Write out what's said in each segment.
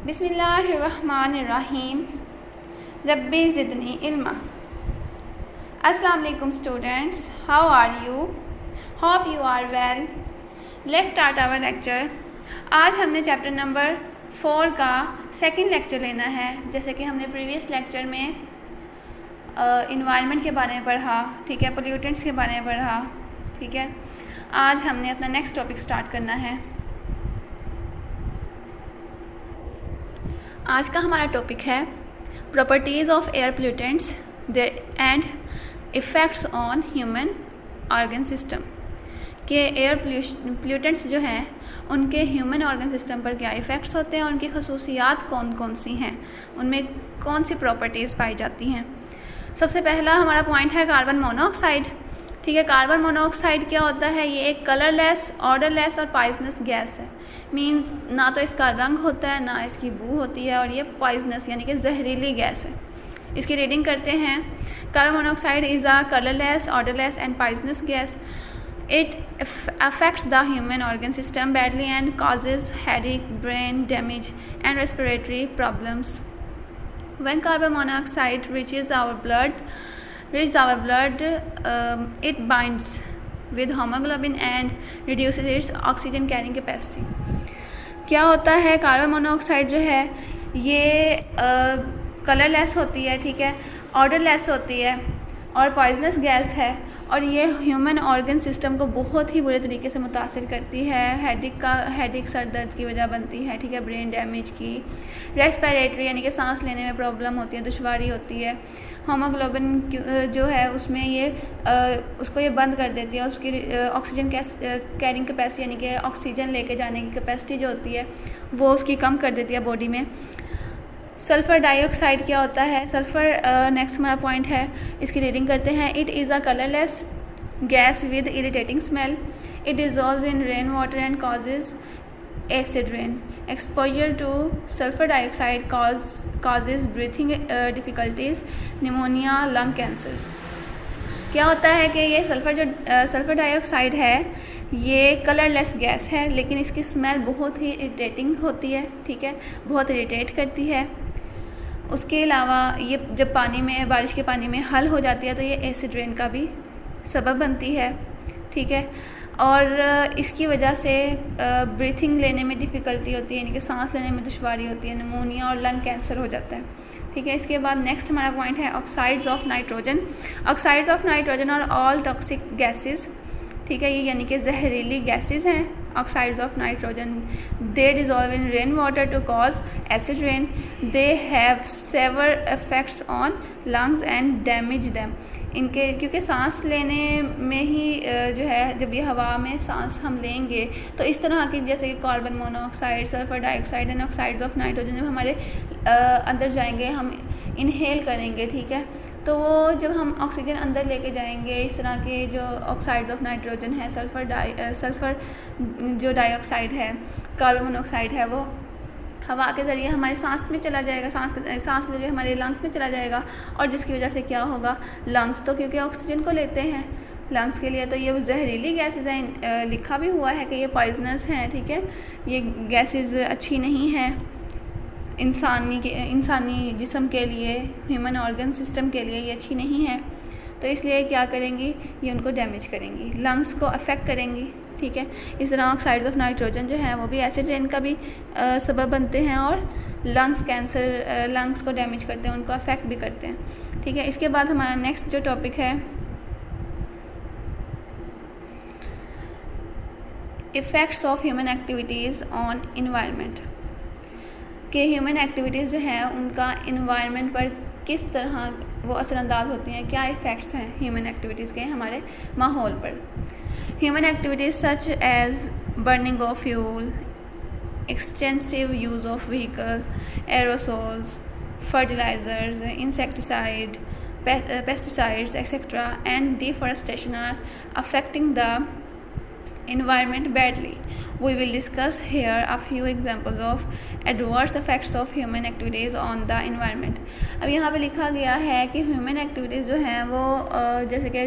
बिस्मिल्लाहिर्रहमानिर्रहीम रब्बी ज़िदनी इल्मा। अस्सलाम वालेकुम students, how are you? Hope you are well. Let's start our lecture. आज हमने चैप्टर नंबर 4 का सेकंड लेक्चर लेना है। जैसे कि हमने प्रीवियस लेक्चर में इन्वायरमेंट के बारे में पढ़ा, ठीक है, पोल्यूटेंट्स के बारे में पढ़ा, ठीक है। आज हमने अपना नेक्स्ट टॉपिक स्टार्ट करना है। आज का हमारा टॉपिक है properties of air pollutants and effects on human organ system. के एयर पोल्यूटेंट्स जो हैं उनके ह्यूमन ऑर्गन सिस्टम पर क्या इफ़ेक्ट्स होते हैं, उनकी खसूसियात कौन कौन सी हैं, उनमें कौन सी प्रॉपर्टीज़ पाई जाती हैं। सबसे पहला हमारा पॉइंट है कार्बन मोनोऑक्साइड, ठीक है। कार्बन मोनोऑक्साइड क्या होता है? ये एक कलरलेस, ऑर्डरलेस और पॉइजनस गैस है। मींस ना तो इसका रंग होता है, ना इसकी बू होती है, और ये पॉइजनस यानी कि जहरीली गैस है। इसकी रीडिंग करते हैं। Carbon monoxide is a colourless, odourless and poisonous gas. It affects the human organ system badly and causes headache, brain damage and respiratory problems. When carbon monoxide reaches our blood, it binds with hemoglobin and reduces its oxygen carrying capacity. क्या होता है? Carbon monoxide जो है ये colourless होती है, ठीक है, ऑर्डरलेस होती है और पॉइजनस गैस है, और ये ह्यूमन ऑर्गन सिस्टम को बहुत ही बुरे तरीके से मुतासिर करती है। हेडिक सर दर्द की वजह बनती है, ठीक है, ब्रेन डैमेज की, रेस्पिरेटरी यानी कि सांस लेने में प्रॉब्लम होती है, दुश्वारी होती है। हीमोग्लोबिन जो है उसमें ये उसको ये बंद कर देती है, उसकी ऑक्सीजन कैरिंग कैपेसिटी यानी कि ऑक्सीजन लेके जाने की कैपेसिटी जो होती है वो उसकी कम कर देती है बॉडी में। सल्फ़र डाइऑक्साइड क्या होता है? सल्फ़र नेक्स्ट हमारा पॉइंट है, इसकी रीडिंग करते हैं। It is a colourless gas with irritating smell. It dissolves in rain water and causes acid rain. Exposure to sulphur dioxide causes breathing difficulties, pneumonia, lung cancer. क्या होता है कि ये सल्फ़र डाइऑक्साइड है, ये कलरलेस गैस है, लेकिन इसकी स्मेल बहुत ही इरिटेटिंग होती है, ठीक है, बहुत इरिटेट करती है। उसके अलावा ये जब पानी में, बारिश के पानी में हल हो जाती है तो ये एसिड रेन का भी सबब बनती है, ठीक है, और इसकी वजह से ब्रीथिंग लेने में डिफ़िकल्टी होती है, यानी कि सांस लेने में दुश्वारी होती है, निमोनिया और लंग कैंसर हो जाता है, ठीक है। इसके बाद नेक्स्ट हमारा पॉइंट है oxides of nitrogen. Oxides of nitrogen और ऑल टॉक्सिक गैसेज, ठीक है, ये यानी कि जहरीली गैसेज हैं. Oxides of nitrogen they dissolve in rain water to cause acid rain. They have severe effects on lungs and damage them. इनके क्योंकि सांस लेने में ही जो है, जब ये हवा में सांस हम लेंगे तो इस तरह की, जैसे कि carbon monoxide, sulphur dioxide and oxides of nitrogen जब हमारे अंदर जाएंगे, हम इनहेल करेंगे, ठीक है, तो वो जब हम ऑक्सीजन अंदर लेके जाएंगे, इस तरह के जो ऑक्साइड्स ऑफ नाइट्रोजन है, सल्फ़र जो डाइऑक्साइड है, कार्बन मोनोऑक्साइड है, वो हवा के ज़रिए हमारे सांस में चला जाएगा, सांस के ज़रिए हमारे लंग्स में चला जाएगा, और जिसकी वजह से क्या होगा, लंग्स तो क्योंकि ऑक्सीजन को लेते हैं लंग्स के लिए, तो ये जहरीली गैसेज हैं. लिखा भी हुआ है कि ये पॉइजनस हैं, ठीक है, ये गैसेज अच्छी नहीं है इंसानी जिस्म के लिए, ह्यूमन ऑर्गन सिस्टम के लिए ये अच्छी नहीं है. तो इसलिए क्या करेंगी, ये उनको डैमेज करेंगी, लंग्स को अफेक्ट करेंगी, ठीक है. इस तरह ऑक्साइड्स ऑफ नाइट्रोजन जो है वो भी एसिड रेन का भी सबब बनते हैं, और लंग्स को डैमेज करते हैं, उनको अफेक्ट भी करते हैं, ठीक है. इसके बाद हमारा नेक्स्ट जो टॉपिक है effects of human activities on environment. कि ह्यूमन एक्टिविटीज़ जो हैं उनका इन्वायरमेंट पर किस तरह वो असरअंदाज होती हैं, क्या इफ़ेक्ट्स हैं ह्यूमन एक्टिविटीज़ के हमारे माहौल पर. Human activities such as burning of fuel, extensive use of vehicle, aerosols, fertilizers, insecticide, pesticides etcetera and deforestation are affecting the environment badly. We will discuss here a few examples of adverse effects of human activities on the environment. अब यहाँ पे लिखा गया है कि human activities जो हैं वो जैसे कि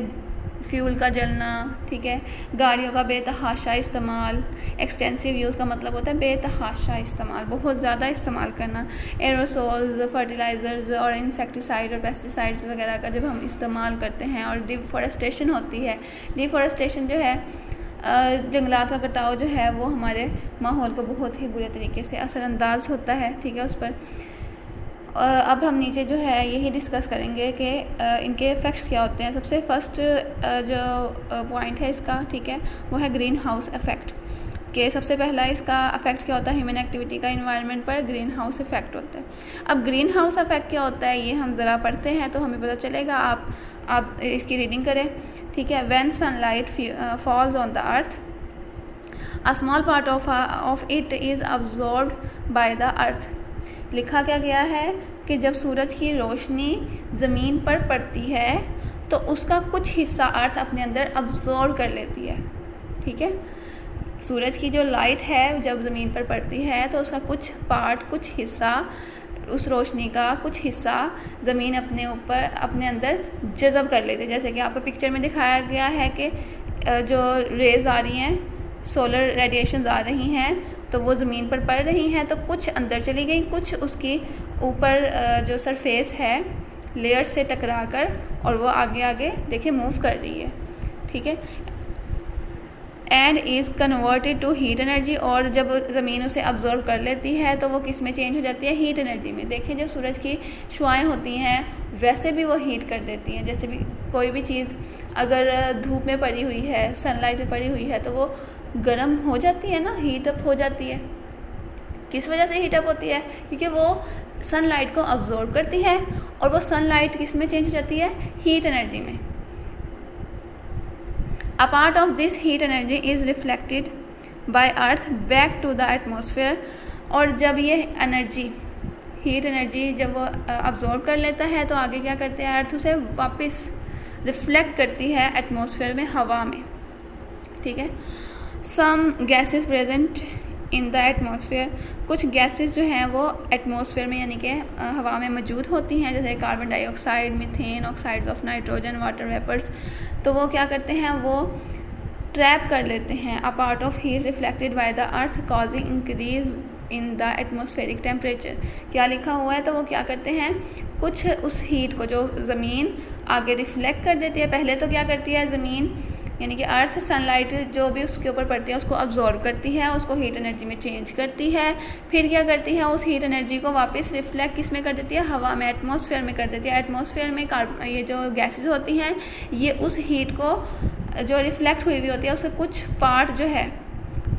फ्यूल का जलना, ठीक है, गाड़ियों का बेतहाशा इस्तेमाल, एक्सटेंसिव यूज़ का मतलब होता है बेतहाशा इस्तेमाल, बहुत ज़्यादा इस्तेमाल करना, एरोसोल्स, फर्टिलाइज़र्स और इंसेक्टिसाइड और पेस्टिसाइड्स वगैरह का जब हम इस्तेमाल करते हैं, और डिफॉरेस्टेशन होती है। डिफॉरेस्टेशन जो है जंगलात का कटाव जो है वो हमारे माहौल को बहुत ही बुरे तरीके से असरअंदाज होता है, ठीक है, उस पर। अब हम नीचे जो है यही डिस्कस करेंगे कि इनके इफ़ेक्ट्स क्या होते हैं। सबसे फर्स्ट जो पॉइंट है इसका, ठीक है, वो है ग्रीन हाउस इफ़ेक्ट, कि सबसे पहला इसका इफेक्ट क्या होता है, ह्यूमन एक्टिविटी का इन्वायरमेंट पर ग्रीन हाउस इफेक्ट होता है। अब ग्रीन हाउस इफेक्ट क्या होता है ये हम ज़रा पढ़ते हैं तो हमें पता चलेगा। आप इसकी रीडिंग करें, ठीक है। When sunlight falls on the earth, a small part of it is absorbed by the earth. लिखा क्या गया है कि जब सूरज की रोशनी ज़मीन पर पड़ती है तो उसका कुछ हिस्सा अर्थ अपने अंदर अब्जॉर्ब कर लेती है, ठीक है। सूरज की जो लाइट है जब ज़मीन पर पड़ती है तो उसका कुछ पार्ट, कुछ हिस्सा, उस रोशनी का कुछ हिस्सा ज़मीन अपने अंदर जज़ब कर लेती है। जैसे कि आपको पिक्चर में दिखाया गया है कि जो रेज़ आ रही हैं, सोलर रेडिएशंस आ रही हैं, तो वो ज़मीन पर पड़ रही हैं, तो कुछ अंदर चली गई, कुछ उसकी ऊपर जो सरफेस है लेयर से टकरा कर और वो आगे आगे देखिए मूव कर रही है, ठीक है। And is converted to heat energy, और जब ज़मीन उसे अब्जॉर्ब कर लेती है तो वो किस में चेंज हो जाती है, हीट एनर्जी में। देखें जो सूरज की शुआएँ होती हैं वैसे भी वो हीट कर देती हैं। जैसे भी कोई भी चीज़ अगर धूप में पड़ी हुई है, सनलाइट में पड़ी हुई है, तो वो गर्म हो जाती है ना, हीट अप हो जाती है। किस वजह से हीट अप होती है, क्योंकि वो सनलाइट को अब्जॉर्ब करती है और वो सनलाइट किस में चेंज हो जाती है, हीट एनर्जी में। A part of this heat energy is reflected by earth back to the atmosphere, और जब ये एनर्जी, हीट एनर्जी जब वो अब्जॉर्ब कर लेता है तो आगे क्या करते हैं, अर्थ उसे वापस रिफ्लेक्ट करती है एटमॉस्फेयर में, हवा में, ठीक है। Some gases present in the atmosphere, कुछ गैसेस जो हैं वो एटमॉस्फेयर में यानी कि हवा में मौजूद होती हैं, जैसे carbon dioxide, methane, oxides of nitrogen, water vapours. तो वो क्या करते हैं, वो ट्रैप कर लेते हैं a part of heat reflected by the earth causing increase in the atmospheric temperature. क्या लिखा हुआ है, तो वो क्या करते हैं, कुछ उस हीट को जो ज़मीन आगे रिफ्लेक्ट कर देती है, पहले तो क्या करती है ज़मीन यानी कि अर्थ सनलाइट जो भी उसके ऊपर पड़ती है उसको अब्जॉर्ब करती है, उसको हीट एनर्जी में चेंज करती है, फिर क्या करती है, उस हीट एनर्जी को वापस रिफ्लेक्ट किस में कर देती है, हवा में, एटमॉस्फेयर में कर देती है। एटमॉस्फेयर में ये जो गैसेस होती हैं ये उस हीट को जो रिफ्लेक्ट हुई हुई होती है उसका कुछ पार्ट जो है,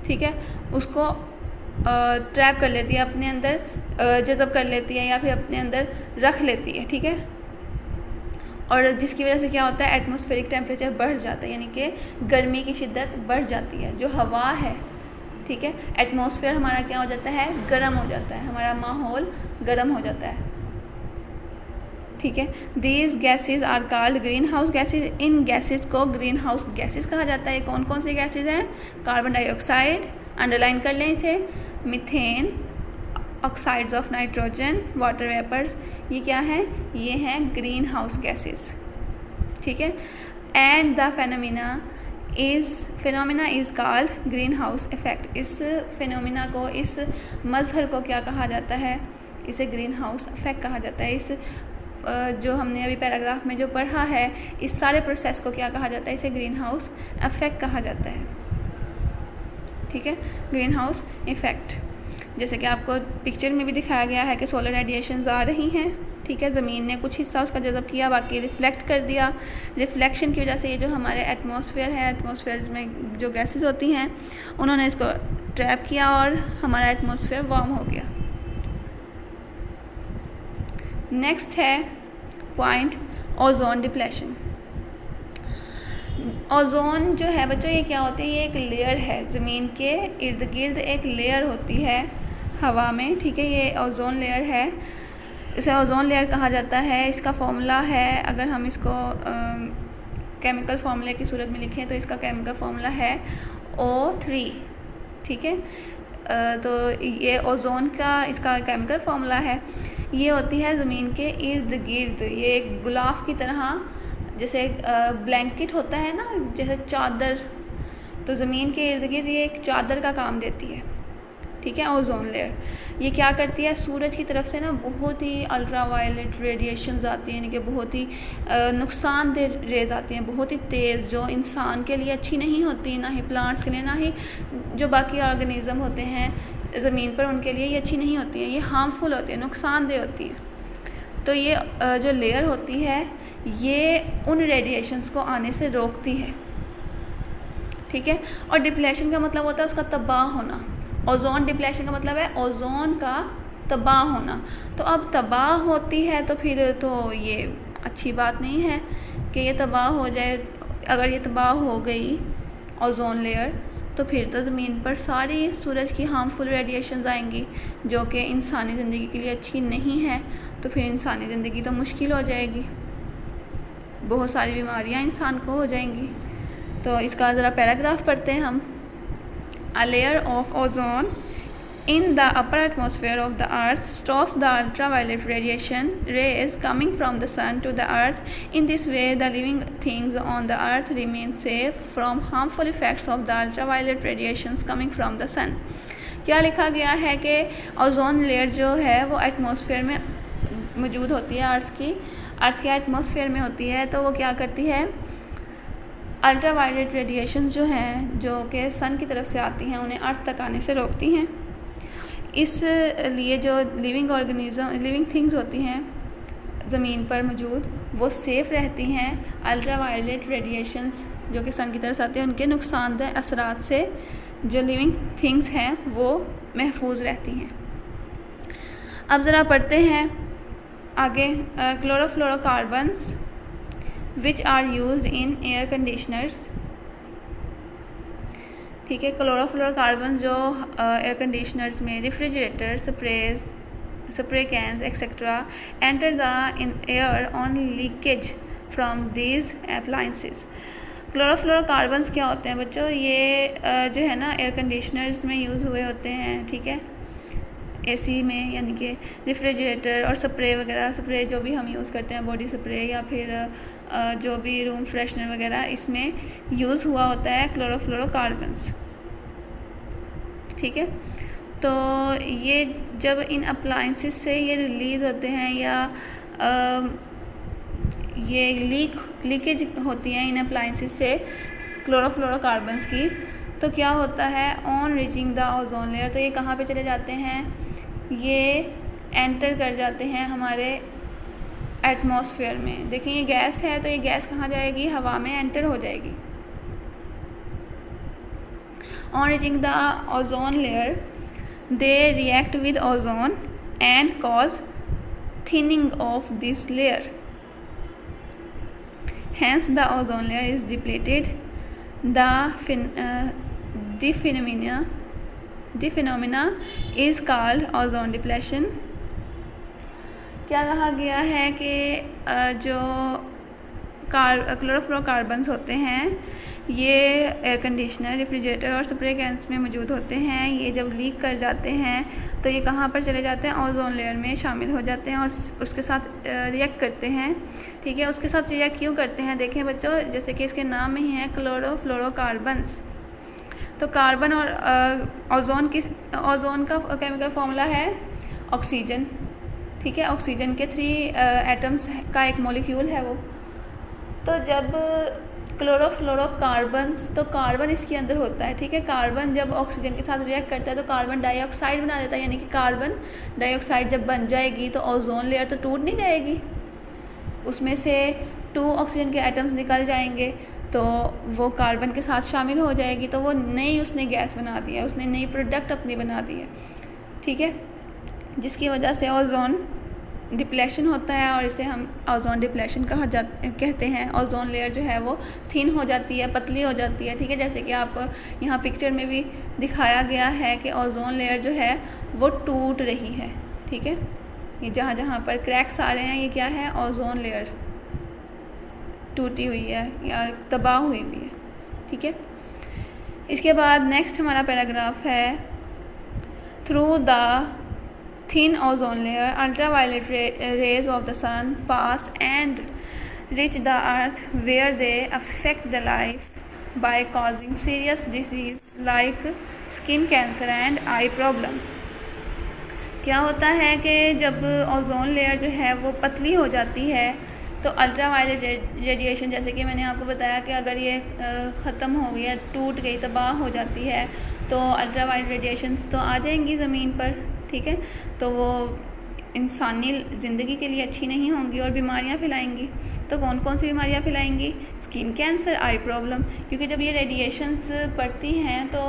ठीक है, उसको ट्रैप कर लेती है, अपने अंदर जज़ब कर लेती है या फिर अपने अंदर रख लेती है, ठीक है। और जिसकी वजह से क्या होता है, एटमॉस्फेरिक टेम्परेचर बढ़ जाता है, यानी कि गर्मी की शिद्दत बढ़ जाती है। जो हवा है, ठीक है, एटमॉस्फेयर हमारा क्या हो जाता है, गर्म हो जाता है, हमारा माहौल गर्म हो जाता है, ठीक है। These gases are called green house gases. इन गैसेज को ग्रीन हाउस गैसेज कहा जाता है। कौन कौन सी गैसेज हैं, कार्बन डाइऑक्साइड, अंडरलाइन कर लें इसे, methane, oxides of nitrogen, water vapours, ये क्या है, ये हैं ग्रीन हाउस गैसेस, ठीक है। And the phenomena is called green house effect. इस फिनोमिना को, इस मजहर को क्या कहा जाता है, इसे ग्रीन हाउस इफेक्ट कहा जाता है। इस जो हमने अभी पैराग्राफ में जो पढ़ा है, इस सारे प्रोसेस को क्या कहा जाता है, इसे ग्रीन हाउस इफेक्ट कहा जाता है, ठीक है, ग्रीन हाउस इफेक्ट। जैसे कि आपको पिक्चर में भी दिखाया गया है कि सोलर रेडिएशंस आ रही हैं, ठीक है, ज़मीन ने कुछ हिस्सा उसका जज़ब किया, बाकी रिफ्लेक्ट कर दिया। रिफ्लेक्शन की वजह से ये जो हमारे एटमॉस्फेयर है, एटमॉस्फेयर में जो गैसेस होती हैं उन्होंने इसको ट्रैप किया और हमारा एटमॉस्फेयर वार्म हो गया। नेक्स्ट है पॉइंट, ओजोन डिप्लेशन। ओजोन जो है बच्चों, ये क्या होती है, ये एक लेयर है, ज़मीन के इर्द गिर्द एक लेयर होती है हवा में, ठीक है, ये ओजोन लेयर है, इसे ओजोन लेयर कहा जाता है। इसका फॉर्मूला है, अगर हम इसको केमिकल फार्मूले की सूरत में लिखें तो इसका केमिकल फार्मूला है O3, ठीक है। तो ये ओजोन का इसका केमिकल फार्मूला है। ये होती है ज़मीन के इर्द गिर्द, ये एक गुलाफ की तरह जैसे ब्लैंकेट होता है ना, जैसे चादर, तो ज़मीन के इर्द गिर्द ये एक चादर का काम देती है, ठीक है। ओजोन लेयर ये क्या करती है, सूरज की तरफ से ना बहुत ही अल्ट्रा वायलेट रेडिएशंस आती हैं, यानी कि बहुत ही नुकसानदेह रेज आती हैं, बहुत ही तेज़, जो इंसान के लिए अच्छी नहीं होती, ना ही प्लांट्स के लिए, ना ही जो बाकी ऑर्गेनिज़म होते हैं ज़मीन पर उनके लिए ये अच्छी नहीं होती हैं, ये हार्मफुल होती है, नुकसानदेह होती है। तो ये जो लेयर होती है ये उन रेडिएशंस को आने से रोकती है, ठीक है। और डिप्लेशन का मतलब होता है उसका तबाह होना। ओजोन डिप्लेशन का मतलब है ओजोन का तबाह होना। तो अब तबाह होती है तो फिर तो ये अच्छी बात नहीं है कि ये तबाह हो जाए। अगर ये तबाह हो गई ओजोन लेयर तो फिर तो ज़मीन पर सारी सूरज की हार्मफुल रेडिएशंस आएंगी जो कि इंसानी ज़िंदगी के लिए अच्छी नहीं है। तो फिर इंसानी ज़िंदगी तो मुश्किल हो जाएगी, बहुत सारी बीमारियां इंसान को हो जाएंगी। तो इसका ज़रा पैराग्राफ पढ़ते हैं हम। A layer of ozone in the upper atmosphere of the earth stops the ultraviolet radiation rays coming from the sun to the earth. In this way the living things on the earth remain safe from harmful effects of the ultraviolet radiations coming from the sun. क्या लिखा गया है कि ozone layer जो है वो atmosphere में मौजूद होती है, अर्थ के एटमॉस्फेयर में होती है। तो वो क्या करती है, अल्ट्रावायलेट रेडिएशन जो हैं जो कि सन की तरफ से आती हैं उन्हें अर्थ तक आने से रोकती हैं। इसलिए जो लिविंग थिंग्स होती हैं ज़मीन पर मौजूद वो सेफ़ रहती हैं अल्ट्रावायलेट रेडिएशंस जो कि सन की तरफ से आते हैं उनके नुकसानदेह असरात से। जो लिविंग थिंग्स हैं वो महफूज रहती हैं। अब ज़रा पढ़ते हैं आगे। Chlorofluorocarbons which are used in air conditioners, ठीक है। क्लोरोफ्लोरोकार्बन जो एयर कंडीशनर्स में, refrigerator, spray cans etcetera enter the air on leakage from these appliances. Chlorofluorocarbons क्या होते हैं बच्चों, ये जो है ना एयर कंडीशनर्स में यूज़ हुए होते हैं, ठीक है, एसी में, यानी कि रेफ्रिजरेटर और स्प्रे वगैरह, स्प्रे जो भी हम यूज़ करते हैं, बॉडी स्प्रे या फिर जो भी रूम फ्रेशनर वगैरह, इसमें यूज़ हुआ होता है क्लोरोफ्लोरोकार्बन्स, ठीक है। तो ये जब इन अप्लायंसेस से ये रिलीज़ होते हैं या ये लीकेज होती हैं इन अप्लायंसेस से क्लोरोफ्लोरोकार्बन्स की, तो क्या होता है, on reaching the ozone layer, तो ये कहाँ पे चले जाते हैं, ये एंटर कर जाते हैं हमारे एटमॉस्फेयर में। देखिए ये गैस है तो ये गैस कहाँ जाएगी, हवा में एंटर हो जाएगी। On reaching the ozone layer they react with ozone and cause thinning of this layer, hence the ozone layer is depleted. The phenomena is called ozone depletion। क्या कहा गया है कि जो क्लोरोफ्लोरोकार्बन्स होते हैं ये एयर कंडीशनर, रेफ्रिजरेटर और स्प्रे कैंस में मौजूद होते हैं। ये जब लीक कर जाते हैं तो ये कहाँ पर चले जाते हैं, ओजोन लेयर में शामिल हो जाते हैं और उसके साथ रिएक्ट करते हैं, ठीक है। उसके साथ रिएक्ट क्यों करते हैं, देखें बच्चों, जैसे कि इसके नाम में ही है क्लोरोफ्लोरोकार्बन्स। तो कार्बन और ओजोन का केमिकल फॉर्मूला है ऑक्सीजन, ठीक है। ऑक्सीजन के 3 एटम्स का एक मॉलिक्यूल है वो। तो जब क्लोरोफ्लोरोकार्बन्स, तो कार्बन इसके अंदर होता है, ठीक है। कार्बन जब ऑक्सीजन के साथ रिएक्ट करता है तो कार्बन डाइऑक्साइड बना देता है, यानी कि कार्बन डाइऑक्साइड जब बन जाएगी तो ओजोन लेयर तो टूट नहीं जाएगी, उसमें से 2 ऑक्सीजन के एटम्स निकल जाएंगे तो वो कार्बन के साथ शामिल हो जाएगी, तो वो नई उसने गैस बना दी है, उसने नई प्रोडक्ट अपनी बना दी है, ठीक है, जिसकी वजह से ओजोन डिप्लेशन होता है और इसे हम ओजोन डिप्लेशन कहते हैं। ओजोन लेयर जो है वो थिन हो जाती है, पतली हो जाती है, ठीक है। जैसे कि आपको यहाँ पिक्चर में भी दिखाया गया है कि ओजोन लेयर जो है वो टूट रही है, ठीक है। ये जहाँ जहाँ पर क्रैक्स आ रहे हैं ये क्या है, ओजोन लेयर टूटी हुई है या तबाह हुई भी है, ठीक है। इसके बाद नेक्स्ट हमारा पैराग्राफ है, through the thin ozone layer ultraviolet rays of the sun pass and reach the earth where they affect the life by causing serious disease like skin cancer and eye problems। क्या होता है कि जब ozone layer जो है वो पतली हो जाती है तो अल्ट्रा वायलेट रेडिएशन, जैसे कि मैंने आपको बताया कि अगर ये ख़त्म हो गई, टूट गई, तबाह हो जाती है तो अल्ट्रा वायलेट रेडिएशंस तो आ जाएंगी ज़मीन पर, ठीक है। तो वो इंसानी ज़िंदगी के लिए अच्छी नहीं होंगी और बीमारियां फैलाएंगी। तो कौन कौन सी बीमारियां फैलाएंगी? स्किन कैंसर, आई प्रॉब्लम, क्योंकि जब ये रेडिएशंस पड़ती हैं तो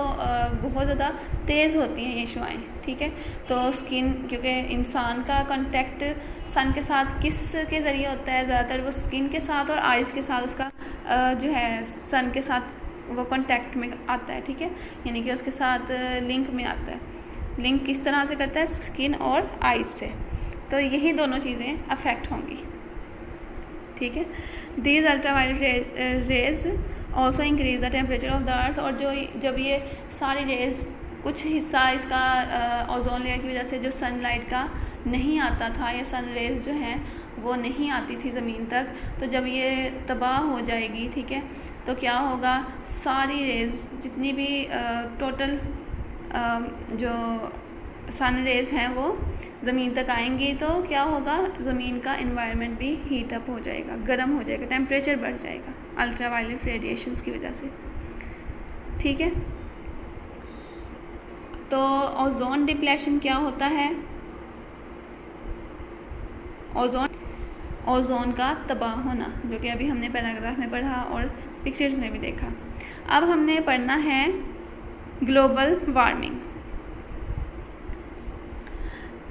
बहुत ज़्यादा तेज़ होती हैं ये शुआएँ, ठीक है। तो स्किन, क्योंकि इंसान का कांटेक्ट सन के साथ किस के ज़रिए होता है? ज़्यादातर वो स्किन के साथ और आइज़ के साथ उसका जो है सन के साथ वो कांटेक्ट में आता है, ठीक है, यानी कि उसके साथ लिंक में आता है। लिंक किस तरह से करता है? स्किन और आइज़ से। तो यही दोनों चीज़ें अफेक्ट होंगी, ठीक है। These ultraviolet rays also increase the temperature of the earth, और जब ये सारी रेज, कुछ हिस्सा इसका ओजोन लेयर की वजह से जो सनलाइट का नहीं आता था, या सन रेज जो हैं वो नहीं आती थी ज़मीन तक, तो जब ये तबाह हो जाएगी, ठीक है, तो क्या होगा? सारी रेज जितनी भी टोटल जो सन रेज हैं वो ज़मीन तक आएंगी, तो क्या होगा? ज़मीन का एनवायरनमेंट भी हीट अप हो जाएगा, गर्म हो जाएगा, टेम्परेचर बढ़ जाएगा अल्ट्रा वायलेट रेडिएशंस की वजह से, ठीक है। तो ओजोन डिप्लेशन क्या होता है? ओजोन का तबाह होना, जो कि अभी हमने पैराग्राफ में पढ़ा और पिक्चर्स में भी देखा। अब हमने पढ़ना है global warming.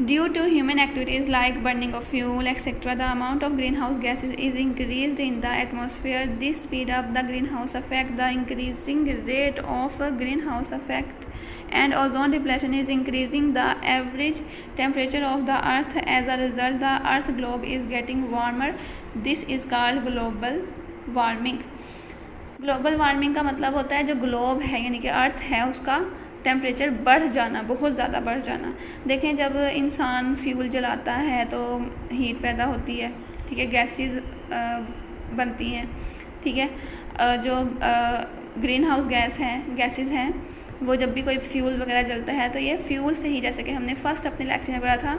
Due to human activities like burning of fuel, etc., the amount of greenhouse gases is increased in the atmosphere. This speed up the greenhouse effect. The increasing rate of greenhouse effect and ozone depletion is increasing the average temperature of the earth. As a result, the earth globe is getting warmer. This is called global warming. Global warming का मतलब होता है जो globe है यानी कि अर्थ है उसका टेम्परेचर बढ़ जाना, बहुत ज़्यादा बढ़ जाना। देखें, जब इंसान फ्यूल जलाता है तो हीट पैदा होती है, ठीक है, गैसेस बनती हैं, ठीक है। जो ग्रीन हाउस गैसेस हैं वो जब भी कोई फ्यूल वगैरह जलता है तो ये फ्यूल से ही, जैसे कि हमने फर्स्ट अपने लेक्चर में पढ़ा था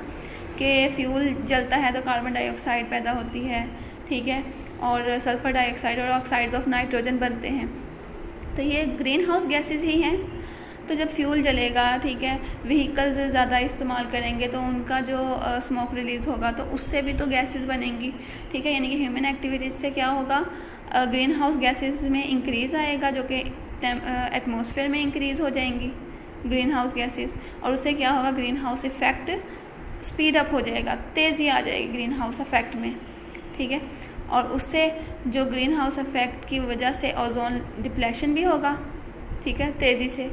कि फ्यूल जलता है तो कार्बन डाइऑक्साइड पैदा होती है, ठीक है, और सल्फ़र डाइऑक्साइड और ऑक्साइड्स ऑफ नाइट्रोजन बनते हैं। तो ये ग्रीन हाउस गैसेस ही हैं। तो जब फ्यूल जलेगा, ठीक है, व्हीकल्स ज़्यादा इस्तेमाल करेंगे तो उनका जो स्मोक रिलीज़ होगा तो उससे भी तो गैसेस बनेंगी, ठीक है, यानी कि ह्यूमन एक्टिविटीज़ से क्या होगा? ग्रीन हाउस गैसेस में इंक्रीज़ आएगा, जो कि एटमॉस्फेयर में इंक्रीज़ हो जाएंगी ग्रीन हाउस गैसेस, और उससे क्या होगा? Green house effect speed up हो जाएगा, तेज़ी आ जाएगी ग्रीन हाउस इफ़ेक्ट में, ठीक है। और उससे जो ग्रीन हाउस इफ़ेक्ट की वजह से ओजोन डिप्लेशन भी होगा, ठीक है, तेज़ी से,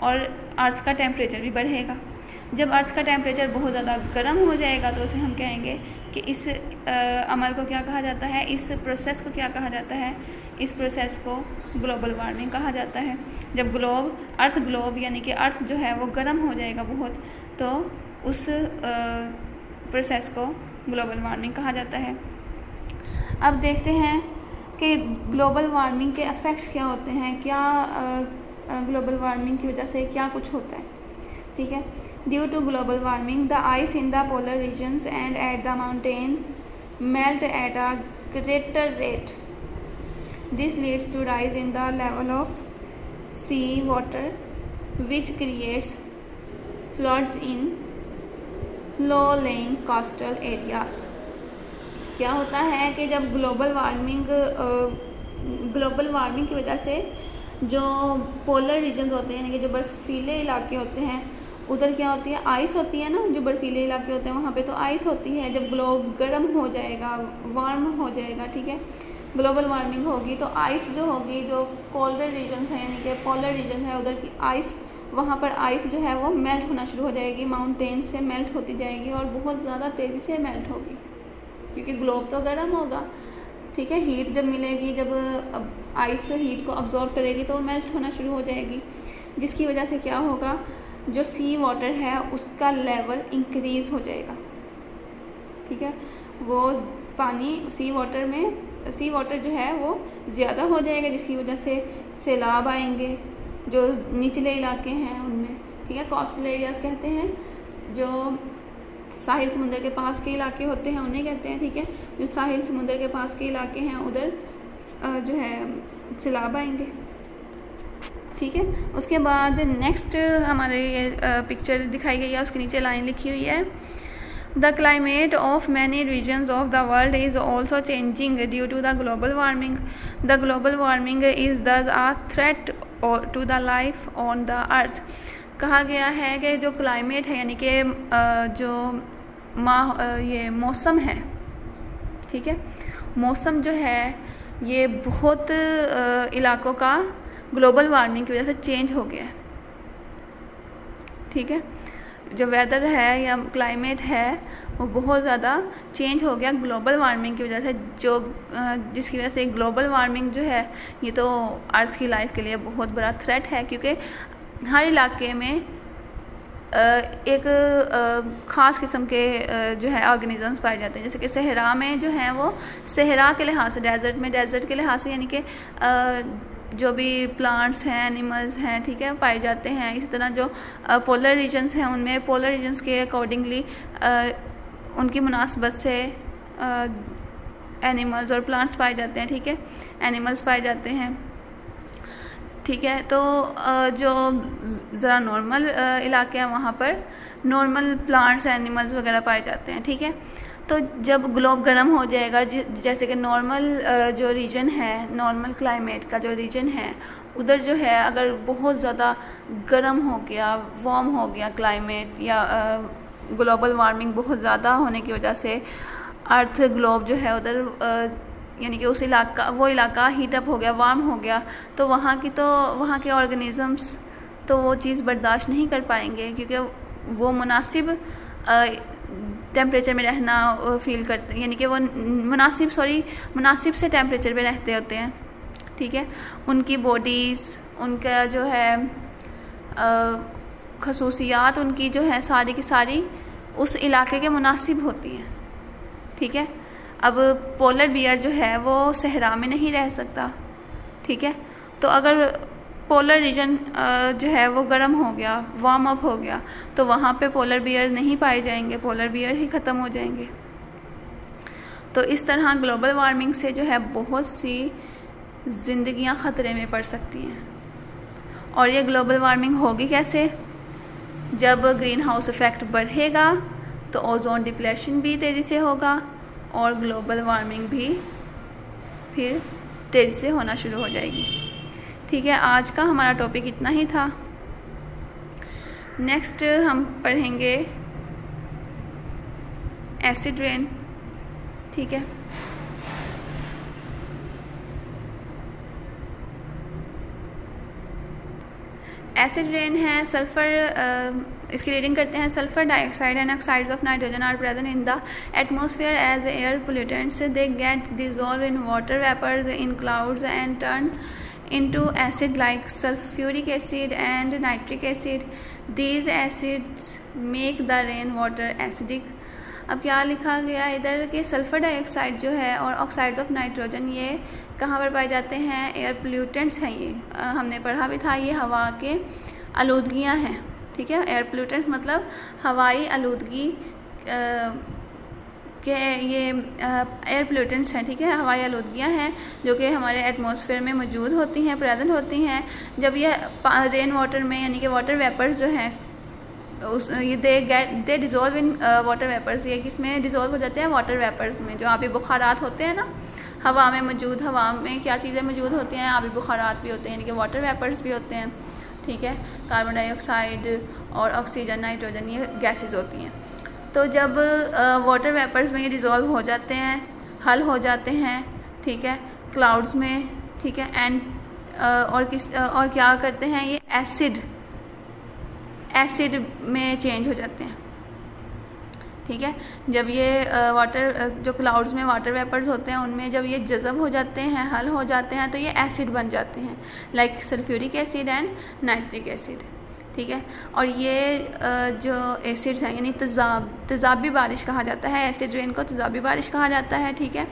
और अर्थ का टेम्परेचर भी बढ़ेगा। जब अर्थ का टेम्परेचर बहुत ज़्यादा गर्म हो जाएगा तो उसे हम कहेंगे कि इस अमल को क्या कहा जाता है? इस प्रोसेस को क्या कहा जाता है? इस प्रोसेस को ग्लोबल वार्मिंग कहा जाता है। जब अर्थ ग्लोब यानी कि अर्थ जो है वो गर्म हो जाएगा बहुत, तो उस प्रोसेस को ग्लोबल वार्मिंग कहा जाता है। अब देखते हैं कि ग्लोबल वार्मिंग के इफ़ेक्ट्स क्या होते हैं, क्या ग्लोबल वार्मिंग की वजह से क्या कुछ होता है, ठीक है। Due to global warming the ice in the polar regions and at the mountains melt at a greater rate. This leads to rise in the level of sea water which creates floods in low lying coastal areas. क्या होता है कि जब global warming की वजह से जो polar regions होते हैं यानी कि जो बर्फीले इलाके होते हैं उधर क्या होती है? आइस होती है ना, जो बर्फीले इलाके होते हैं वहाँ पे तो आइस होती है। जब ग्लोब गर्म हो जाएगा, वार्म हो जाएगा, ठीक है, ग्लोबल वार्मिंग होगी तो आइस जो होगी, जो कोल्डर रीजन्स हैं यानी कि पोलर रीजन है उधर की आइस, वहाँ पर आइस जो है वो मेल्ट होना शुरू हो जाएगी, माउंटेन से मेल्ट होती जाएगी और बहुत ज़्यादा तेज़ी से मेल्ट होगी क्योंकि ग्लोब तो गर्म होगा, ठीक है। हीट जब मिलेगी, जब आइस हीट को अब्जॉर्ब करेगी तो वो मेल्ट होना शुरू हो जाएगी, जिसकी वजह से क्या होगा? जो सी वाटर है उसका लेवल इंक्रीज़ हो जाएगा, ठीक है, वो पानी सी वाटर में सी वाटर जो है वो ज़्यादा हो जाएगा, जिसकी वजह से सैलाब आएंगे जो निचले इलाके हैं उनमें, ठीक है। कोस्टल एरियाज़ कहते हैं, जो साहिल समुंदर के पास के इलाके होते हैं उन्हें कहते हैं, ठीक है। जो साहिल समुंदर के पास के इलाके हैं उधर जो है सैलाब आएंगे, ठीक है। उसके बाद नेक्स्ट हमारे ये पिक्चर दिखाई गई है, उसके नीचे लाइन लिखी हुई है, the climate of many regions of the world is also changing due to the global warming. The global warming is thus a threat to the life on the earth. कहा गया है कि जो क्लाइमेट है यानी कि जो ये मौसम है, ठीक है, मौसम जो है ये बहुत इलाकों का ग्लोबल वार्मिंग की वजह से चेंज हो गया है, ठीक है। जो वेदर है या क्लाइमेट है वो बहुत ज़्यादा चेंज हो गया ग्लोबल वार्मिंग की वजह से, जो जिसकी वजह से ग्लोबल वार्मिंग जो है ये तो अर्थ की लाइफ के लिए बहुत बड़ा थ्रेट है, क्योंकि हर इलाके में एक ख़ास किस्म के जो है ऑर्गेनिजम्स पाए जाते हैं। जैसे कि सहरा में जो है वो सहरा के लिहाज से, डेजर्ट में डेजर्ट के लिहाज से यानी कि जो भी प्लांट्स हैं, एनिमल्स हैं, ठीक है, पाए जाते हैं। इसी तरह जो पोलर रीजन्स हैं उनमें पोलर रीजन्स के अकॉर्डिंगली उनकी मुनासबत से एनिमल्स और प्लांट्स पाए जाते हैं, ठीक है, एनिमल्स पाए जाते हैं, ठीक है। तो जो ज़रा नॉर्मल इलाके हैं वहाँ पर नॉर्मल प्लांट्स एनिमल्स वगैरह पाए जाते हैं, ठीक है। तो जब ग्लोब गर्म हो जाएगा, जैसे कि नॉर्मल जो रीजन है, नॉर्मल क्लाइमेट का जो रीजन है उधर जो है अगर बहुत ज़्यादा गर्म हो गया, वार्म हो गया क्लाइमेट, या ग्लोबल वार्मिंग बहुत ज़्यादा होने की वजह से अर्थ ग्लोब जो है उधर यानी कि उस इलाका, वो इलाका हीट अप हो गया, वार्म हो गया, तो वहाँ के ऑर्गेनिजम्स तो वो चीज़ बर्दाश्त नहीं कर पाएंगे, क्योंकि वो मुनासिब टेम्परेचर में रहना फील करते हैं, यानी कि वो मुनासिब से टेम्परेचर पे रहते होते हैं, ठीक है। उनकी बॉडीज़, उनका जो है खसूसियात उनकी जो है सारी की सारी उस इलाके के मुनासिब होती हैं, ठीक है। अब पोलर बियर जो है वो सहरा में नहीं रह सकता, ठीक है। तो अगर पोलर रीजन जो है वो गर्म हो गया, वार्म अप हो गया, तो वहाँ पे पोलर बियर नहीं पाए जाएंगे, पोलर बियर ही ख़त्म हो जाएंगे। तो इस तरह ग्लोबल वार्मिंग से जो है बहुत सी ज़िंदगियाँ ख़तरे में पड़ सकती हैं। और ये ग्लोबल वार्मिंग होगी कैसे? जब ग्रीन हाउस इफ़ेक्ट बढ़ेगा तो ओजोन डिप्लेशन भी तेज़ी से होगा और ग्लोबल वार्मिंग भी फिर तेज़ी से होना शुरू हो जाएगी, ठीक है। आज का हमारा टॉपिक इतना ही था। नेक्स्ट हम पढ़ेंगे एसिड रेन, ठीक है। एसिड रेन है सल्फ़र, इसकी रीडिंग करते हैं। Sulphur dioxide and oxides of nitrogen are present in the atmosphere as air pollutants. They get dissolve in water vapours in clouds and turn into acid like sulfuric acid and nitric acid. These acids make the rain water acidic. अब क्या लिखा गया इधर कि sulphur dioxide जो है और oxides of nitrogen ये कहाँ पर पाए जाते हैं? एयर पोल्यूटेंट्स हैं। ये हमने पढ़ा भी था, ये हवा के आलूदगियाँ हैं, ठीक है। एयर पोल्यूटेंट्स मतलब हवाई आलूदगी कि ये एयर पोल्यूटेंट्स हैं, ठीक है, हवाई आलूदगियाँ हैं जो कि हमारे एटमॉस्फेयर में मौजूद होती हैं, प्रेजेंट होती हैं। जब ये रेन वाटर में यानी कि वाटर वेपर्स जो हैं ये दे डिज़ोल्व इन वाटर वेपर्स, ये किसमें डिज़ोल्व हो जाते हैं? वाटर वेपर्स में। जो आबी बुखारात होते हैं ना हवा में मौजूद, हवा में क्या चीज़ें मौजूद होती हैं? आबी बुखारात भी होते हैं, यानी कि वाटर वेपर्स भी होते हैं, ठीक है। कार्बन डाइऑक्साइड और ऑक्सीजन, नाइट्रोजन, ये गैसेज होती हैं। तो जब वाटर वेपर्स में ये डिज़ोल्व हो जाते हैं, हल हो जाते हैं, ठीक है, क्लाउड्स में, ठीक है, एंड और क्या करते हैं? ये एसिड में चेंज हो जाते हैं, ठीक है। जब ये जो क्लाउड्स में वाटर वेपर्स होते हैं उनमें जब ये जज़ब हो जाते हैं, हल हो जाते हैं, तो ये एसिड बन जाते हैं, like sulphuric acid and nitric acid, ठीक है। और ये जो एसिड्स हैं यानी तेज़ाबी बारिश कहा जाता है, एसिड रेन को तेज़ाबी बारिश कहा जाता है, ठीक है।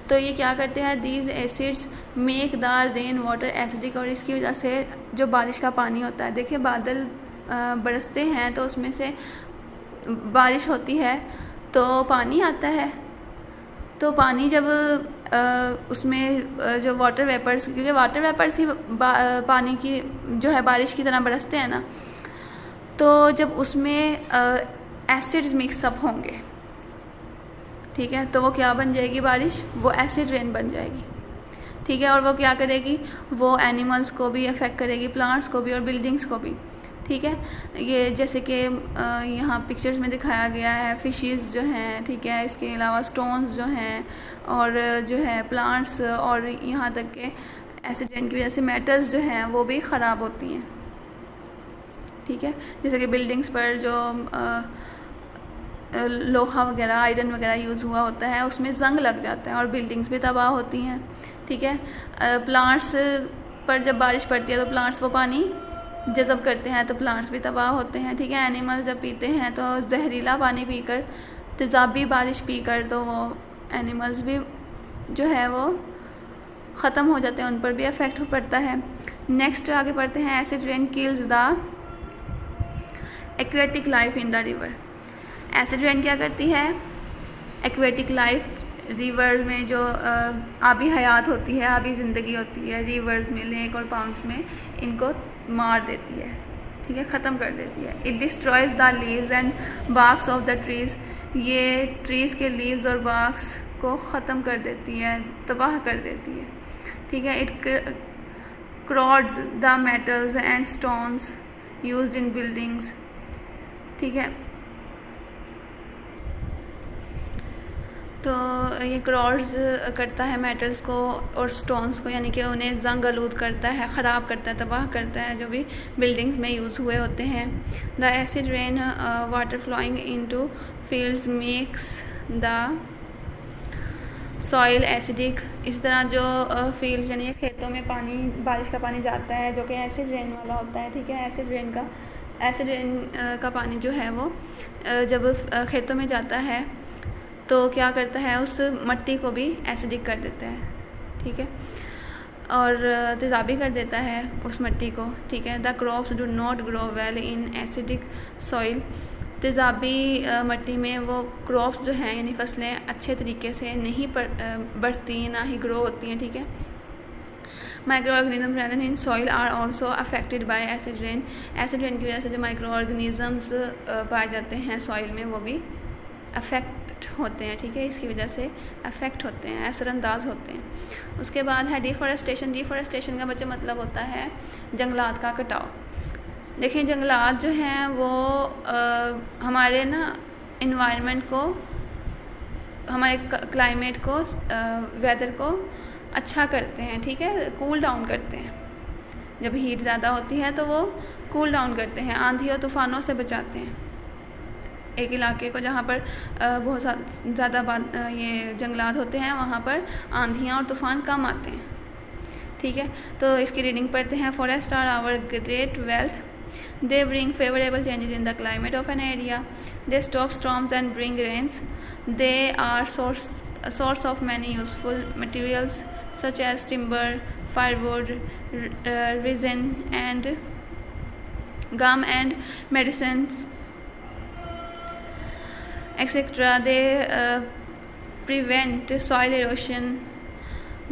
तो ये क्या करते हैं, these acids make the rain water acidic, और इसकी वजह से जो बारिश का पानी होता है, देखिए बादल बरसते हैं तो उसमें से बारिश होती है तो पानी आता है, तो पानी जब उसमें जो वाटर वेपर्स, क्योंकि वाटर वेपर्स ही पानी की जो है बारिश की तरह बरसते हैं ना, तो जब उसमें एसिड्स मिक्सअप होंगे, ठीक है, तो वो क्या बन जाएगी बारिश, वो एसिड रेन बन जाएगी, ठीक है। और वो क्या करेगी, वो एनिमल्स को भी अफेक्ट करेगी, प्लांट्स को भी और बिल्डिंग्स को भी, ठीक है। ये जैसे कि यहाँ पिक्चर्स में दिखाया गया है, फिशेस जो हैं, ठीक है, इसके अलावा स्टोन्स जो हैं और जो है प्लांट्स, और यहाँ तक के एसिड रेन की वजह से मेटल्स जो हैं वो भी ख़राब होती हैं, ठीक है। जैसे कि बिल्डिंग्स पर जो लोहा वगैरह, आयरन वगैरह यूज़ हुआ होता है, उसमें जंग लग जाता है और बिल्डिंग्स भी तबाह होती हैं, ठीक है। प्लांट्स पर जब बारिश पड़ती है तो प्लांट्स वो पानी जज़ब करते हैं तो प्लांट्स भी तबाह होते हैं, ठीक है। एनिमल्स जब पीते हैं तो जहरीला पानी पीकर, तेज़ाबी बारिश पीकर, तो वो एनिमल्स भी जो है वो ख़त्म हो जाते हैं, उन पर भी अफेक्ट पड़ता है। नेक्स्ट आगे पढ़ते हैं, acid rain kills the aquatic life in the river. Acid rain क्या करती है, एक्वेटिक लाइफ, रिवर में जो आबी हयात होती है, आबी ज़िंदगी होती है, रिवर्स में, लेक और पाउंड्स में, इनको मार देती है, ठीक है, ख़त्म कर देती है। It destroys the leaves and barks of the trees, ये ट्रीज़ के लीव्स और बार्क्स को ख़त्म कर देती है, तबाह कर देती है, ठीक है। It corrodes the metals and stones used in buildings, ठीक है। तो ये क्रॉड्स करता है मेटल्स को और स्टोन्स को, यानी कि उन्हें जंग आलूद करता है, ख़राब करता है, तबाह करता है, जो भी बिल्डिंग्स में यूज़ हुए होते हैं। The acid rain water flowing into fields makes the soil acidic. इस तरह जो फील्ड्स यानी खेतों में पानी, बारिश का पानी जाता है जो कि एसिड रेन वाला होता है, ठीक है। एसिड रेन का पानी जो है वो जब खेतों में जाता है तो क्या करता है, उस मिट्टी को भी एसिडिक कर देता है, ठीक है, और तेज़ाबी कर देता है उस मिट्टी को, ठीक है। The crops do not grow well in acidic soil. तेज़ाबी मिट्टी में वो क्रॉप्स जो हैं यानी फसलें अच्छे तरीके से नहीं बढ़ती, ना ही ग्रो होती हैं, ठीक है। Micro organism present in soil are also affected by acid rain. Acid rain की वजह से जो माइक्रो ऑर्गेनिजम्स पाए जाते हैं सॉइल में वो भी अफेक्ट होते हैं, ठीक है, इसकी वजह से अफेक्ट होते हैं, असरअंदाज होते हैं। उसके बाद है डिफॉरेस्टेशन। डिफॉरेस्टेशन का बच्चों मतलब होता है जंगलात का कटाव। देखिए जंगलात जो हैं वो हमारे ना इन्वायरमेंट को, हमारे क्लाइमेट को, वेदर को अच्छा करते हैं, ठीक है, कूल डाउन करते हैं। जब हीट ज़्यादा होती है तो वो कूल डाउन करते हैं, आंधी और तूफ़ानों से बचाते हैं। एक इलाके को जहाँ पर बहुत ज़्यादा ये जंगलात होते हैं वहाँ पर आंधियाँ और तूफ़ान कम आते हैं, ठीक है। तो इसकी रीडिंग पढ़ते हैं। Forest are our great wealth, they bring favourable changes in the climate of an area, they stop storms and bring rains, they are source of many useful materials such as timber, firewood, resin and gum and medicines, etc. They prevent soil erosion.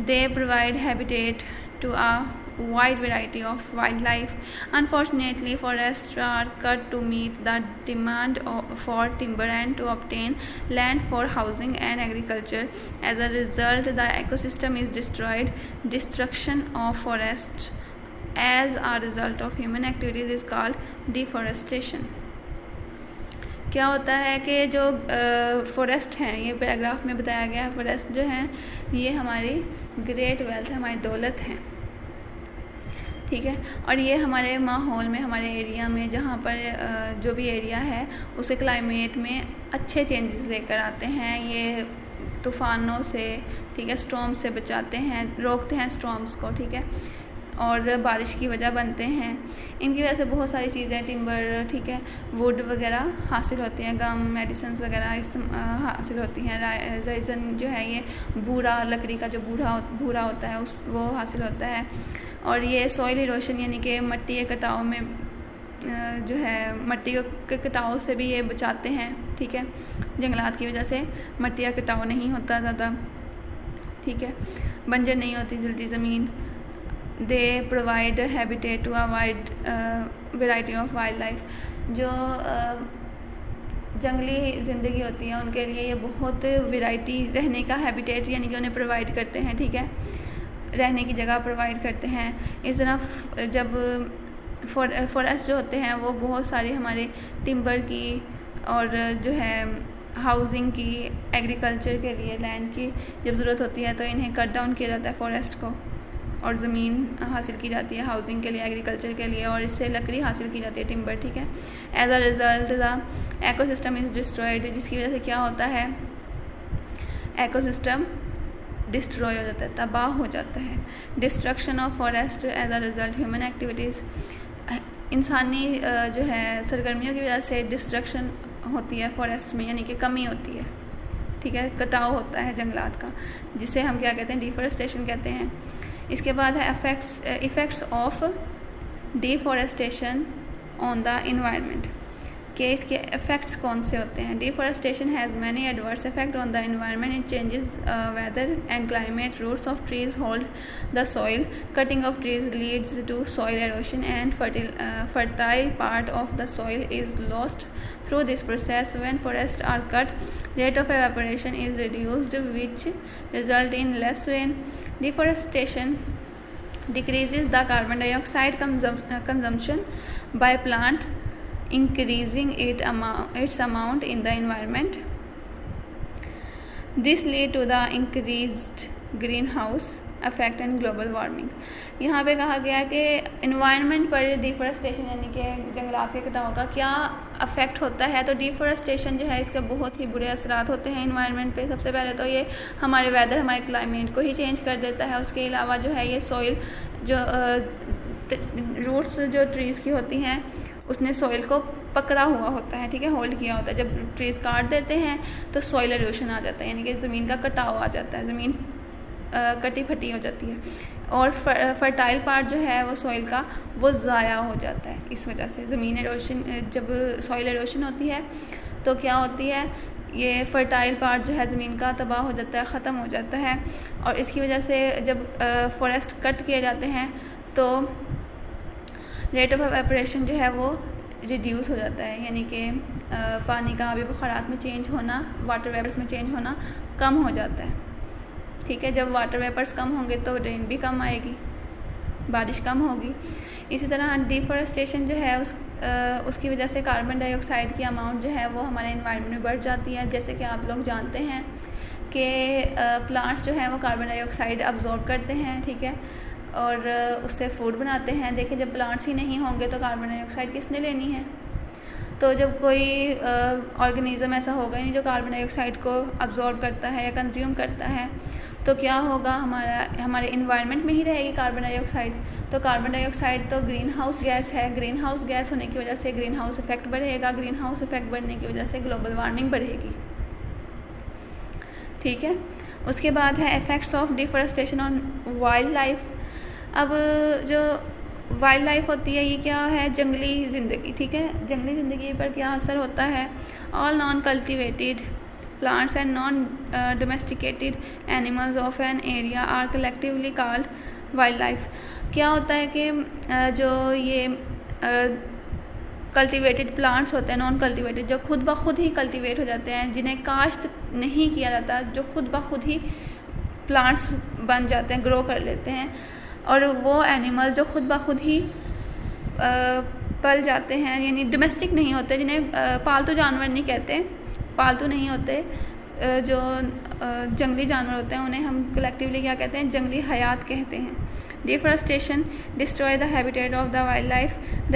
They provide habitat to a wide variety of wildlife. Unfortunately, forests are cut to meet the demand for timber and to obtain land for housing and agriculture. As a result, the ecosystem is destroyed. Destruction of forests as a result of human activities is called deforestation. क्या होता है कि जो forest हैं, ये paragraph में बताया गया है, फॉरेस्ट जो हैं ये हमारी ग्रेट वेल्थ है, हमारी दौलत है, ठीक है। और ये हमारे माहौल में, हमारे एरिया में, जहाँ पर जो भी एरिया है उसे क्लाइमेट में अच्छे चेंजेस लेकर आते हैं। ये तूफ़ानों से, ठीक है, स्टॉर्म से बचाते हैं, रोकते हैं स्टॉर्म्स को, ठीक है। और बारिश की वजह बनते हैं। इनकी वजह से बहुत सारी चीज़ें टिम्बर, ठीक है, वुड वगैरह हासिल होती हैं, गम, मेडिसिन वगैरह हासिल होती हैं। रेजन जो है ये बूरा, लकड़ी का जो बूरा होता है वो हासिल होता है। और ये सॉइल इरोशन यानी कि मट्टी के कटाव में जो है मट्टी के कटाव से भी ये बचाते हैं, ठीक है। जंगलात की वजह से मट्टी का कटाव नहीं होता ज़्यादा, ठीक है, बंजर नहीं होती जल्दी ज़मीन। They provide habitat to a wide variety of wild life. जो जंगली ज़िंदगी होती है उनके लिए ये बहुत वैरायटी रहने का हैबिटेट यानी कि उन्हें प्रोवाइड करते हैं, ठीक है, रहने की जगह प्रोवाइड करते हैं। इस तरह जब फॉरेस्ट जो होते हैं वो बहुत सारी हमारे टिम्बर की और जो है हाउसिंग की, एग्रीकल्चर के लिए लैंड की जब ज़रूरत होती है तो इन्हें कट डाउन किया जाता है फॉरेस्ट को, और ज़मीन हासिल की जाती है हाउसिंग के लिए, एग्रीकल्चर के लिए, और इससे लकड़ी हासिल की जाती है, टिम्बर, ठीक है। As a result the ecosystem is destroyed, जिसकी वजह से क्या होता है, एकोसिस्टम डिस्ट्रॉय हो जाता है, तबाह हो जाता है। Destruction of forest as a result human activities, इंसानी जो है सरगर्मियों की वजह से डिस्ट्रक्शन होती है फॉरेस्ट में, यानी कि कमी होती है, ठीक है, कटाव होता है जंगलात का, जिसे हम क्या कहते हैं, डिफॉरेस्टेशन कहते हैं। इसके बाद है effects of deforestation on the environment, कि इसके इफ़ेक्ट्स कौन से होते हैं। Deforestation has many adverse effect on the environment, it changes weather and climate, roots of trees hold the soil, cutting of trees leads to soil erosion and fertile part of the soil is lost through this process. When forests are cut, rate of evaporation is reduced, which result in less rain. Deforestation decreases the carbon dioxide consumption by plant, increasing its amount in the environment. This lead to the increased greenhouse effect and global warming. यहाँ पे कहा गया कि environment पर deforestation यानी कि जंगलात के कटाव का क्या अफेक्ट होता है। तो डिफॉरेस्टेशन जो है इसके बहुत ही बुरे असरात होते हैं इन्वायरमेंट पे। सबसे पहले तो ये हमारे वेदर, हमारे क्लाइमेट को ही चेंज कर देता है। उसके अलावा जो है ये सॉइल, जो रूट्स जो ट्रीज़ की होती हैं उसने सॉइल को पकड़ा हुआ होता है, ठीक है, होल्ड किया होता है। जब ट्रीज़ काट देते हैं तो सॉइल एरोशन आ जाता है, यानी कि ज़मीन का कटाव आ जाता है, ज़मीन कटी फटी हो जाती है, और फर्टाइल पार्ट जो है वो सॉइल का वो ज़ाया हो जाता है। इस वजह से ज़मीन एरोशन, जब सॉइल एरोशन होती है तो क्या होती है, ये फर्टाइल पार्ट जो है ज़मीन का तबाह हो जाता है, ख़त्म हो जाता है। और इसकी वजह से जब फॉरेस्ट कट किए जाते हैं तो रेट ऑफ एवेपोरेशन जो है वो रिड्यूस हो जाता है, यानी कि पानी का आबी बुखारात में चेंज होना, वाटर वेपर्स में चेंज होना कम हो जाता है, ठीक है। जब वाटर वेपर्स कम होंगे तो रेन भी कम आएगी, बारिश कम होगी। इसी तरह डिफॉरेस्टेशन जो है उसकी वजह से कार्बन डाइऑक्साइड की अमाउंट जो है वो हमारे एनवायरनमेंट में बढ़ जाती है। जैसे कि आप लोग जानते हैं कि प्लांट्स जो हैं वो कार्बन डाइऑक्साइड अब्जॉर्ब करते हैं, ठीक है, और उससे फूड बनाते हैं। देखिए जब प्लांट्स ही नहीं होंगे तो कार्बन डाइऑक्साइड किसने लेनी है। तो जब कोई ऑर्गेनिज़म ऐसा होगा ही नहीं जो कार्बन डाइऑक्साइड को अब्जॉर्ब करता है या कंज्यूम करता है, तो क्या होगा, हमारे इन्वायरमेंट में ही रहेगी कार्बन डाइऑक्साइड। तो कार्बन डाइऑक्साइड तो ग्रीन हाउस गैस है, ग्रीन हाउस गैस होने की वजह से ग्रीन हाउस इफेक्ट बढ़ेगा, ग्रीन हाउस इफेक्ट बढ़ने की वजह से ग्लोबल वार्मिंग बढ़ेगी, ठीक है। उसके बाद है effects of deforestation on wild life. अब जो वाइल्ड लाइफ होती है ये क्या है, जंगली ज़िंदगी, ठीक है। जंगली ज़िंदगी पर क्या असर होता है। All non cultivated plants and non-domesticated animals of an area are collectively called wildlife. क्या होता है कि जो ये कल्टिवेटेड प्लांट्स होते हैं, नॉन कल्टिवेटेड, जो खुद ब खुद ही कल्टिवेट हो जाते हैं, जिन्हें काश्त नहीं किया जाता, जो खुद ब खुद ही प्लांट्स बन जाते हैं, ग्रो कर लेते हैं, और वो एनिमल जो खुद ब खुद ही पल जाते हैं, यानी डोमेस्टिक नहीं होते, जिन्हें पालतू जानवर नहीं कहते, पालतू नहीं होते, जो जंगली जानवर होते हैं उन्हें हम कलेक्टिवली क्या कहते हैं, जंगली हयात कहते हैं। Deforestation destroy the habitat of the wild life, the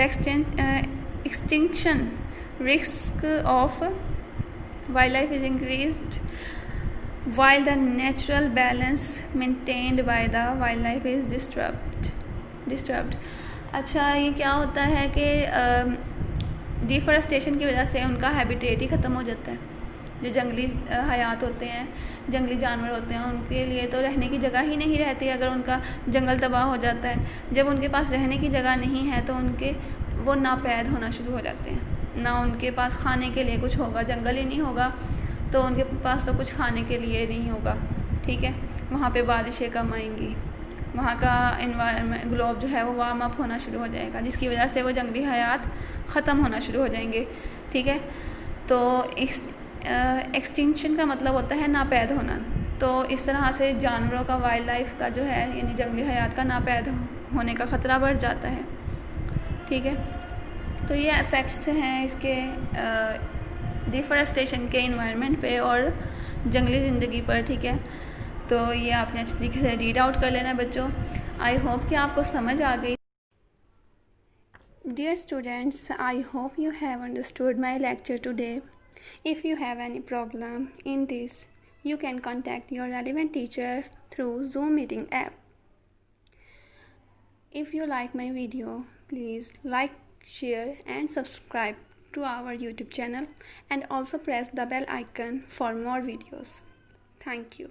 extinction risk of wild life is increased while the natural balance maintained by the wildlife is disturbed. Disturbed. अच्छा, ये क्या होता है कि डिफॉरेस्टेशन की वजह से उनका हैबिटेट ही ख़त्म हो जाता है। जो जंगली हयात होते हैं, जंगली जानवर होते हैं, उनके लिए तो रहने की जगह ही नहीं रहती अगर उनका जंगल तबाह हो जाता है। जब उनके पास रहने की जगह नहीं है तो वो नापैद होना शुरू हो जाते हैं। ना उनके पास खाने के लिए कुछ होगा, जंगल ही नहीं होगा तो उनके पास तो कुछ खाने के लिए नहीं होगा। ठीक है, वहाँ पे बारिशें कम आएंगी, वहाँ का इन्वायरमेंट ग्लोब जो है वो वार्म अप होना शुरू हो जाएगा, जिसकी वजह से वो जंगली हयात ख़त्म होना शुरू हो जाएंगे। ठीक है, तो एक्सटिंक्शन का मतलब होता है नापैद होना। तो इस तरह से जानवरों का, वाइल्ड लाइफ का जो है, यानी जंगली हयात का नापैद होने का ख़तरा बढ़ जाता है। ठीक है, तो ये इफ़ेक्ट्स हैं इसके डिफॉरेस्टेशन के इन्वायरमेंट पे और जंगली ज़िंदगी पर। ठीक है, तो ये आपने अच्छी तरीके से रीड आउट कर लेना बच्चों। आई होप कि आपको समझ आ गई। Dear students, I hope you have understood my lecture today. If you have any problem in this, you can contact your relevant teacher through Zoom meeting app. If you like my video, please like, share and subscribe to our YouTube channel, and also press the bell icon for more videos. Thank you.